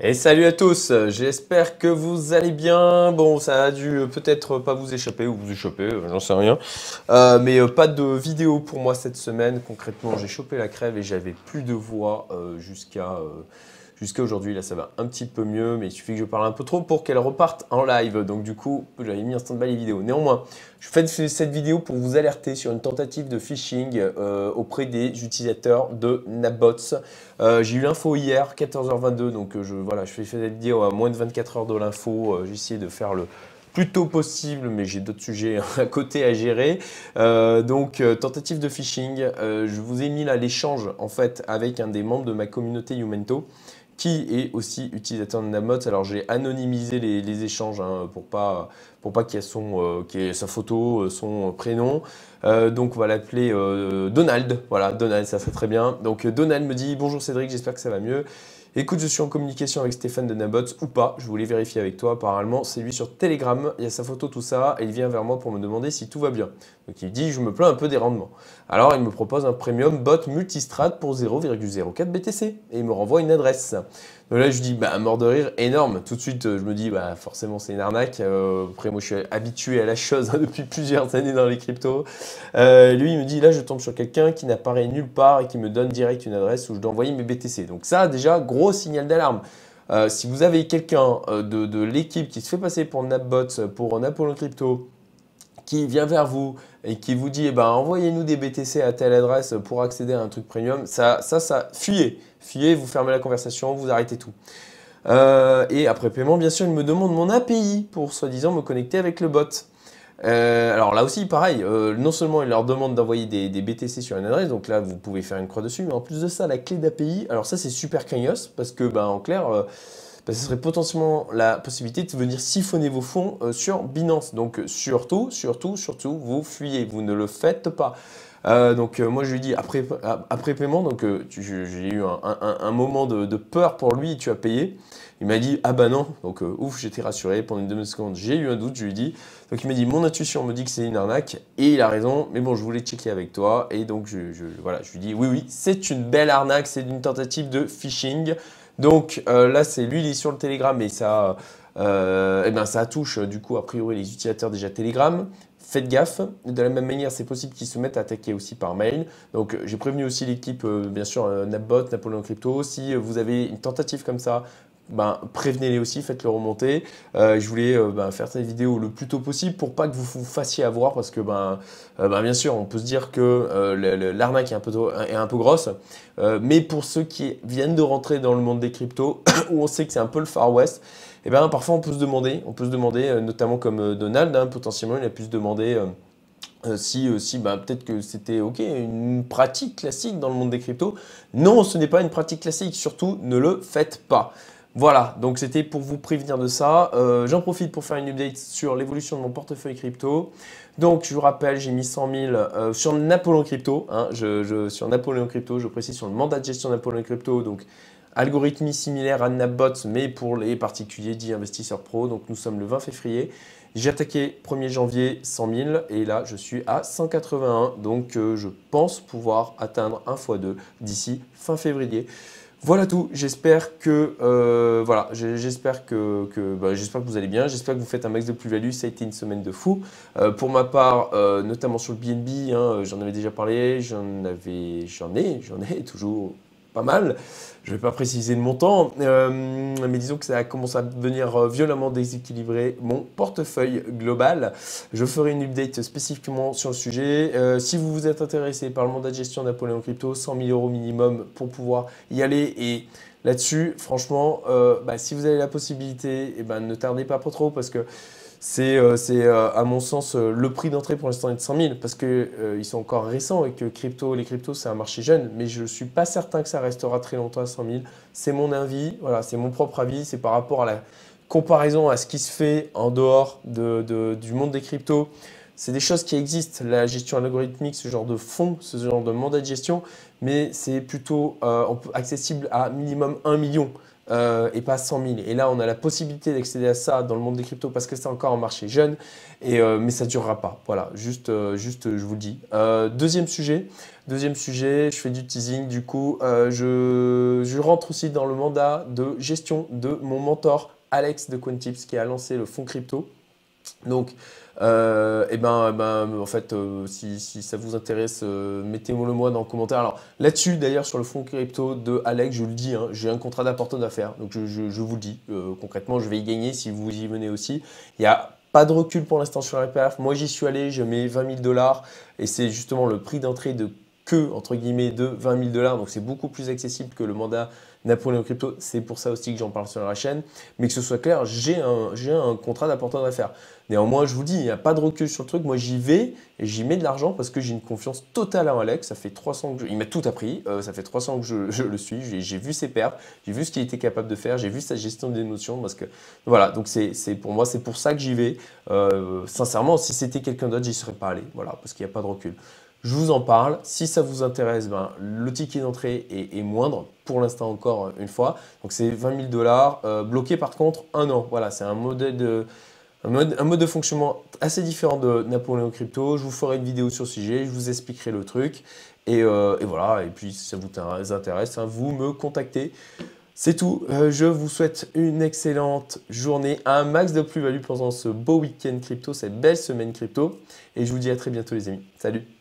Et salut à tous, j'espère que vous allez bien. Bon, ça a dû peut-être pas vous échapper ou vous échapper, j'en sais rien. Mais pas de vidéo pour moi cette semaine. Concrètement, j'ai chopé la crève et j'avais plus de voix jusqu'à aujourd'hui. Là, ça va un petit peu mieux, mais il suffit que je parle un peu trop pour qu'elle reparte en live. Donc du coup, j'avais mis en stand-by les vidéos. Néanmoins, je fais cette vidéo pour vous alerter sur une tentative de phishing auprès des utilisateurs de Nabots. J'ai eu l'info hier, 14h22, donc voilà, je fais cette vidéo à moins de 24 heures de l'info. J'ai essayé de faire le plus tôt possible, mais j'ai d'autres sujets à côté à gérer. Tentative de phishing. Je vous ai mis là l'échange en fait avec un des membres de ma communauté Youmento qui est aussi utilisateur de Nabots. Alors j'ai anonymisé les échanges pour pas qu'il y ait sa photo, son prénom. Donc on va l'appeler Donald. Voilà, Donald, ça serait très bien. Donc Donald me dit bonjour Cédric, j'espère que ça va mieux. Écoute, je suis en communication avec Stéphane de Nabots ou pas, je voulais vérifier avec toi. Apparemment, c'est lui sur Telegram, il y a sa photo, tout ça, et il vient vers moi pour me demander si tout va bien. Donc il dit, je me plains un peu des rendements. Alors il me propose un premium bot multistrate pour 0,04 BTC et il me renvoie une adresse. Donc là je dis, bah mort de rire, énorme. Tout de suite je me dis, bah forcément c'est une arnaque. Après moi je suis habitué à la chose depuis plusieurs années dans les cryptos. Lui il me dit, là je tombe sur quelqu'un qui n'apparaît nulle part et qui me donne direct une adresse où je dois envoyer mes BTC. Donc ça déjà, gros signal d'alarme. Si vous avez quelqu'un de l'équipe qui se fait passer pour Napbots, pour Napoléon Crypto, qui vient vers vous et qui vous dit eh ben, envoyez-nous des BTC à telle adresse pour accéder à un truc premium, fuyez. Fuyez, vous fermez la conversation, vous arrêtez tout. Et après paiement, bien sûr, il me demande mon API pour soi-disant me connecter avec le bot. Alors là aussi, pareil, non seulement il leur demande d'envoyer des BTC sur une adresse, donc là vous pouvez faire une croix dessus, mais en plus de ça, la clé d'API, alors ça c'est super craignos parce que ben, en clair, ce serait potentiellement la possibilité de venir siphonner vos fonds sur Binance. Donc surtout, vous fuyez, vous ne le faites pas. Moi je lui dis après paiement, donc j'ai eu un moment de peur pour lui, tu as payé. Il m'a dit ah bah non, donc ouf, j'étais rassuré pendant une demi-seconde, j'ai eu un doute, je lui ai dit. Donc il m'a dit mon intuition me dit que c'est une arnaque et il a raison, mais bon je voulais checker avec toi et donc voilà, je lui dis oui c'est une belle arnaque, c'est une tentative de phishing. Donc là c'est lui il est sur le Telegram et ça touche du coup a priori les utilisateurs déjà Telegram. Faites gaffe, de la même manière c'est possible qu'ils se mettent à attaquer aussi par mail. Donc j'ai prévenu aussi l'équipe bien sûr Napbot, Napoléon Crypto, si vous avez une tentative comme ça, ben, prévenez-les aussi, faites-le remonter. Je voulais faire cette vidéo le plus tôt possible pour pas que vous vous fassiez avoir parce que bien sûr on peut se dire que l'arnaque est un peu grosse, mais pour ceux qui viennent de rentrer dans le monde des cryptos où on sait que c'est un peu le Far West, et ben parfois on peut se demander, notamment comme Donald, hein, potentiellement il a pu se demander si peut-être que c'était ok une pratique classique dans le monde des cryptos. Non, ce n'est pas une pratique classique, surtout ne le faites pas. Voilà, donc c'était pour vous prévenir de ça. J'en profite pour faire une update sur l'évolution de mon portefeuille crypto. Donc je vous rappelle, j'ai mis 100 000 sur Napoléon Crypto. Hein, sur Napoléon Crypto, je précise sur le mandat de gestion Napoléon Crypto. Donc algorithmie similaire à Napbots, mais pour les particuliers dits investisseurs pro. Donc nous sommes le 20 février. J'ai attaqué 1er janvier 100 000 et là je suis à 181. Donc je pense pouvoir atteindre 1 x 2 d'ici fin février. Voilà tout. J'espère que j'espère que vous allez bien. J'espère que vous faites un max de plus-value. Ça a été une semaine de fou. Pour ma part, notamment sur le BNB, hein, j'en avais déjà parlé. J'en ai toujours pas mal. Je ne vais pas préciser le montant, mais disons que ça a commencé à devenir violemment déséquilibré mon portefeuille global. Je ferai une update spécifiquement sur le sujet. Si vous vous êtes intéressé par le mandat de gestion Napoléon Crypto, 100 000 € minimum pour pouvoir y aller. Et là-dessus, franchement, si vous avez la possibilité, ne tardez pas trop parce que c'est à mon sens le prix d'entrée pour l'instant est de 100 000 parce qu'ils sont encore récents et que les cryptos c'est un marché jeune, mais je ne suis pas certain que ça restera très longtemps à 100 000. C'est mon avis, voilà, c'est mon propre avis, c'est par rapport à la comparaison à ce qui se fait en dehors du monde des cryptos. C'est des choses qui existent, la gestion algorithmique, ce genre de fonds, ce genre de mandat de gestion, mais c'est plutôt accessible à minimum 1 million. et pas 100 000. Et là, on a la possibilité d'accéder à ça dans le monde des cryptos parce que c'est encore un marché jeune, mais ça ne durera pas. Voilà, juste, je vous le dis. Deuxième sujet, je fais du teasing. Du coup, je rentre aussi dans le mandat de gestion de mon mentor Alex de CoinTips qui a lancé le fonds crypto. Donc, en fait, si ça vous intéresse, mettez-moi le moi dans le commentaire. Alors, là-dessus, d'ailleurs, sur le fonds crypto de Alex, je le dis, hein, j'ai un contrat d'apporteur d'affaires. Donc, je vous le dis, concrètement, je vais y gagner si vous y venez aussi. Il n'y a pas de recul pour l'instant sur la perf. Moi, j'y suis allé, je mets 20 000 dollars et c'est justement le prix d'entrée de entre guillemets, de 20 000 dollars. Donc, c'est beaucoup plus accessible que le mandat Napoléon Crypto. C'est pour ça aussi que j'en parle sur la chaîne. Mais que ce soit clair, j'ai un contrat d'apporteur d'affaires. Néanmoins, je vous dis, il n'y a pas de recul sur le truc. Moi, j'y vais et j'y mets de l'argent parce que j'ai une confiance totale en Alex. Ça fait 300 que il m'a tout appris. Ça fait 300 que je le suis. J'ai vu ses perfs, j'ai vu ce qu'il était capable de faire, j'ai vu sa gestion des notions. Parce que voilà, donc pour moi, c'est pour ça que j'y vais. Sincèrement, si c'était quelqu'un d'autre, j'y serais pas allé. Voilà, parce qu'il n'y a pas de recul. Je vous en parle. Si ça vous intéresse, le ticket d'entrée est moindre pour l'instant encore une fois. Donc c'est 20 000 dollars. Bloqué par contre 1 an. Voilà, c'est un mode de fonctionnement assez différent de Napoléon Crypto. Je vous ferai une vidéo sur le sujet, je vous expliquerai le truc. Et voilà, et puis si ça vous intéresse, hein, vous me contactez. C'est tout, je vous souhaite une excellente journée, un max de plus-value pendant ce beau week-end crypto, cette belle semaine crypto. Et je vous dis à très bientôt les amis. Salut!